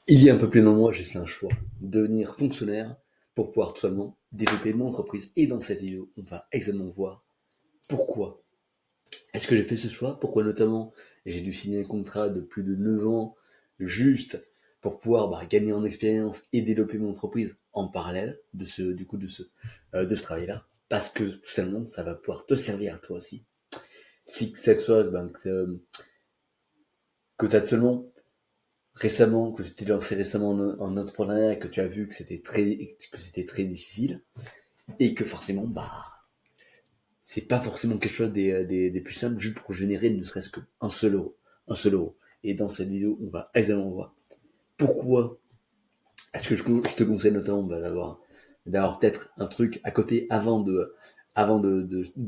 Il y a un peu plus d'un mois, j'ai fait un choix, devenir fonctionnaire pour pouvoir tout simplement développer mon entreprise. Et dans cette vidéo, on va exactement voir pourquoi est-ce que j'ai fait ce choix, pourquoi notamment j'ai dû signer un contrat de plus de 9 ans juste pour pouvoir gagner en expérience et développer mon entreprise en parallèle de ce travail-là. Parce que tout simplement, ça va pouvoir te servir à toi aussi. Si que ça soit que tu as seulement récemment, que tu t'es lancé récemment en entrepreneuriat et que tu as vu que c'était très difficile et que forcément, c'est pas forcément quelque chose des plus simples juste pour générer ne serait-ce qu'un seul euro. Un seul euro. Et dans cette vidéo, on va exactement voir pourquoi est-ce que je te conseille notamment d'avoir peut-être un truc à côté avant de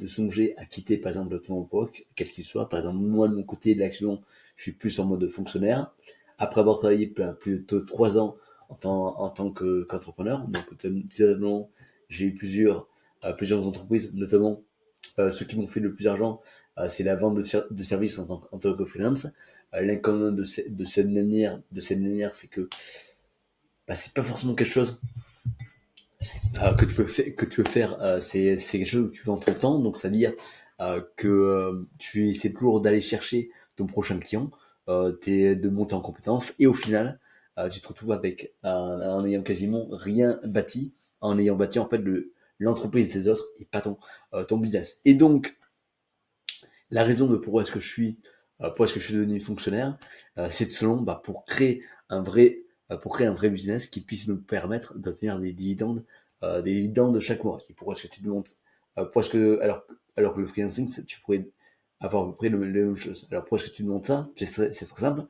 songer à quitter par exemple ton emploi, quel qu'il soit. Par exemple, moi de mon côté, là actuellement, je suis plus en mode fonctionnaire. Après avoir travaillé plus de 3 ans qu'entrepreneur, donc totalement, j'ai eu plusieurs entreprises, notamment ceux qui m'ont fait le plus d'argent, c'est la vente de services en tant que freelance. L'inconvénient de cette manière, c'est que c'est pas forcément quelque chose que tu peux faire. C'est quelque chose où tu vends ton temps, donc c'est-à-dire que tu essaies toujours d'aller chercher ton prochain client, de monter en compétence, et au final, tu te retrouves en ayant quasiment rien bâti, en ayant bâti en fait l'entreprise des autres et pas ton business. Et donc, la raison de pourquoi est-ce que je suis devenu fonctionnaire, c'est selon pour créer un vrai business qui puisse me permettre d'obtenir des dividendes chaque mois. Et pourquoi est-ce que tu demandes, pourquoi est-ce que alors que le freelancing, tu pourrais avoir à peu près la même chose. Alors pourquoi est-ce que tu demandes ça? C'est très simple.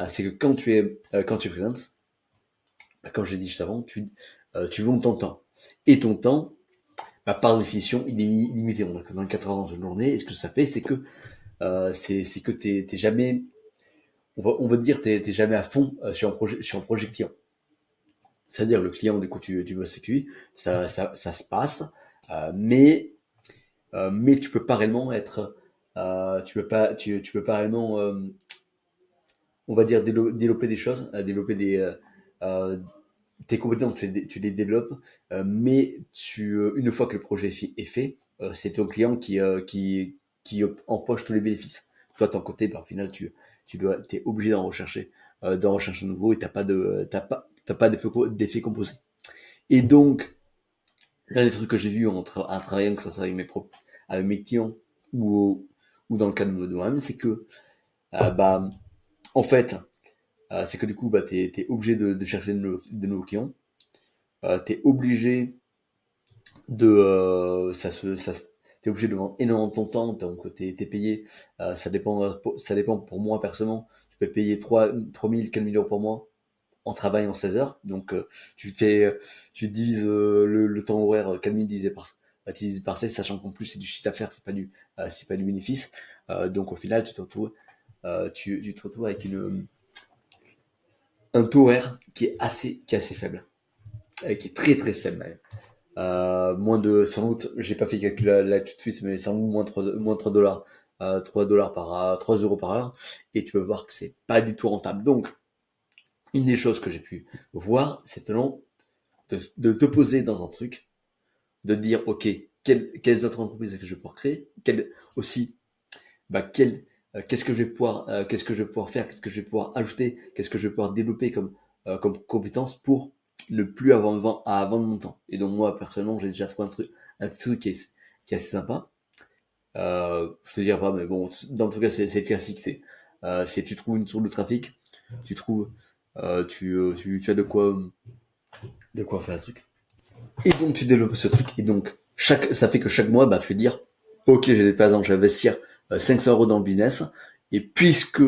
C'est que quand tu es freelance, comme je l'ai dit juste avant, tu vends ton temps. Et ton temps, par définition, il est limité. On n'a que 24 heures dans une journée. Et ce que ça fait, c'est que t'es jamais, on va dire, t'es jamais à fond sur un projet client. C'est-à-dire le client, du coup, tu bosses avec lui, ça se passe, mais tu peux pas réellement tu peux pas réellement, on va dire, développer des choses, développer tes compétences, tu les développes, mais une fois que le projet est fait, c'est ton client qui empoche tous les bénéfices. Toi, de ton côté, au final, t'es obligé d'en rechercher un nouveau et t'as pas d'effet composé. Et donc, l'un des trucs que j'ai vu en travaillant, que ce soit avec mes clients ou dans le cadre de moi-même, c'est que, en fait, c'est que du coup, t'es obligé de chercher de nouveaux clients. T'es obligé t'es obligé de vendre énormément de ton temps, donc t'es payé, ça dépend pour moi personnellement, tu peux être payé 3 000, 4 000 euros par mois en travaillant 16 heures, donc tu divises le temps horaire, 4 000 divisé par 16, sachant qu'en plus c'est du chiffre d'affaires, c'est pas du bénéfice. Donc au final tu te retrouves avec un taux horaire qui est assez faible, qui est très très faible même. Moins de, sans doute, j'ai pas fait le calcul là tout de suite, mais sans doute moins 3 dollars, 3 dollars 3 euros par heure, et tu peux voir que c'est pas du tout rentable. Donc, une des choses que j'ai pu voir, c'est de te poser dans un truc, de te dire, ok, quelles autres entreprises est-ce que je vais pouvoir créer, aussi, qu'est-ce que je vais pouvoir faire, qu'est-ce que je vais pouvoir ajouter, qu'est-ce que je vais pouvoir développer comme compétence pour ne plus avoir à vendre mon temps. Et donc moi personnellement j'ai déjà trouvé un truc qui est assez sympa. Je te dirais pas, mais bon, dans tout cas c'est le classique, c'est tu trouves une source de trafic, tu trouves, tu as de quoi faire un truc. Et donc tu développes ce truc, et donc ça fait que chaque mois, tu vas dire, ok, par exemple, je vais investir 500 euros dans le business, et puisque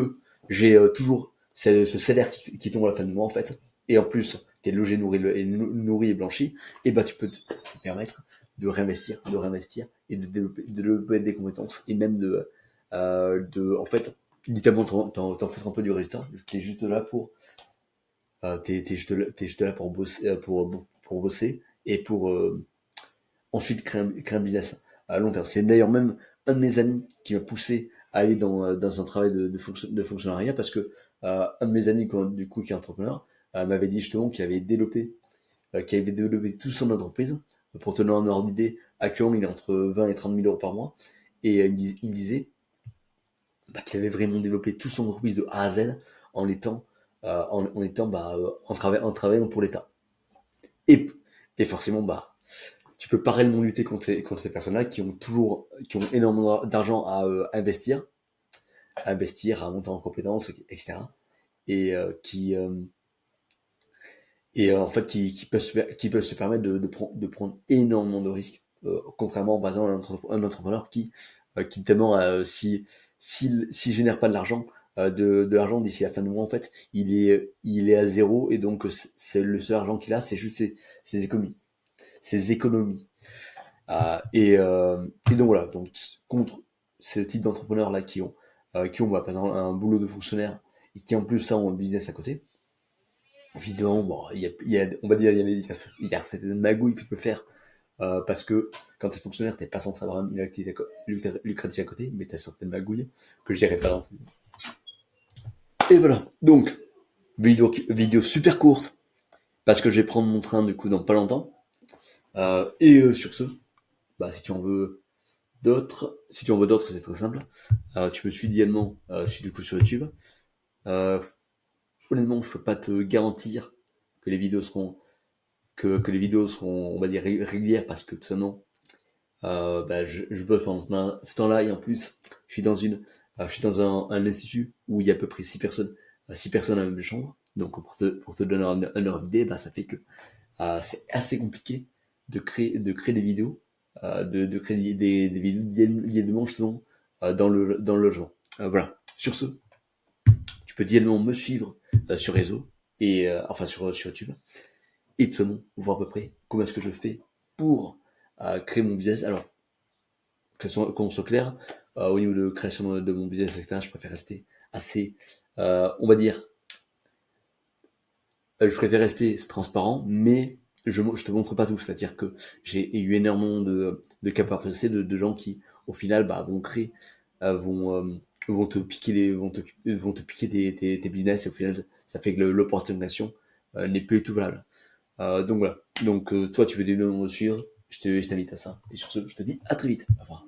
j'ai toujours ce salaire qui tombe à la fin du mois, en fait, et en plus, tu es logé, nourri et blanchi, et tu peux te permettre de réinvestir, et de développer des compétences, et même en fait, littéralement, t'en foutre un peu du résultat. T'es juste là t'es juste là pour bosser, pour bosser et pour ensuite créer un business à long terme. C'est d'ailleurs même un de mes amis qui m'a poussé à aller dans un travail de fonctionnariat, parce que un de mes amis, du coup, qui est entrepreneur, m'avait dit justement qu'il avait développé toute son entreprise. Pour te donner un ordre d'idée, actuellement, il est entre 20 et 30 000 euros par mois. Et il me disait qu'il avait vraiment développé toute son entreprise de A à Z en étant, en travaillant pour l'État. Et, et forcément, tu peux pas réellement lutter contre ces personnes-là qui ont énormément d'argent à investir, à monter en compétences, etc. Et en fait qui peuvent se permettre de prendre énormément de risques, contrairement par exemple à un entrepreneur qui tellement s'il génère pas de l'argent, de l'argent d'ici la fin du mois, en fait il est à zéro, et donc c'est le seul argent qu'il a, c'est juste ses économies. Et donc voilà, donc contre ce type d'entrepreneurs là qui ont par exemple un boulot de fonctionnaire et qui en plus ça ont un business à côté. Évidemment, bon, on va dire, il y a certaines magouilles que tu peux faire, parce que quand tu es fonctionnaire, tu n'es pas censé avoir une activité lucrative à côté, mais tu as certaines magouilles que je dirais pas dans cette vidéo. Et voilà, donc, vidéo super courte, parce que je vais prendre mon train du coup dans pas longtemps. Sur ce, si tu en veux d'autres, c'est très simple. Tu me suis également, je suis du coup sur YouTube. Euh, Honnêtement, je peux pas te garantir que les vidéos seront que les vidéos seront, on va dire, régulières, parce que tout simplement, je bosse pendant ce temps-là, et en plus, je suis dans un institut où il y a à peu près 6 personnes dans la même chambre. Donc, pour te donner un ordre d'idée, ça fait que c'est assez compliqué de créer des vidéos, de créer des vidéos directement justement dans le logement. Voilà. Sur ce, tu peux directement me suivre sur réseau enfin sur YouTube, et de seulement voir à peu près comment est-ce que je fais pour créer mon business. Alors, qu'on soit clair, au niveau de création de mon business, etc., je préfère rester assez, on va dire, je préfère rester transparent, mais je te montre pas tout. C'est-à-dire que j'ai eu énormément de cas par passé de gens qui, au final, vont créer, vont te piquer vont te piquer tes business, et au final, ça fait que l'opportunisation n'est plus tout valable. Donc voilà. Donc toi, tu veux évidemment me suivre, je t'invite à ça. Et sur ce, je te dis à très vite. Au revoir.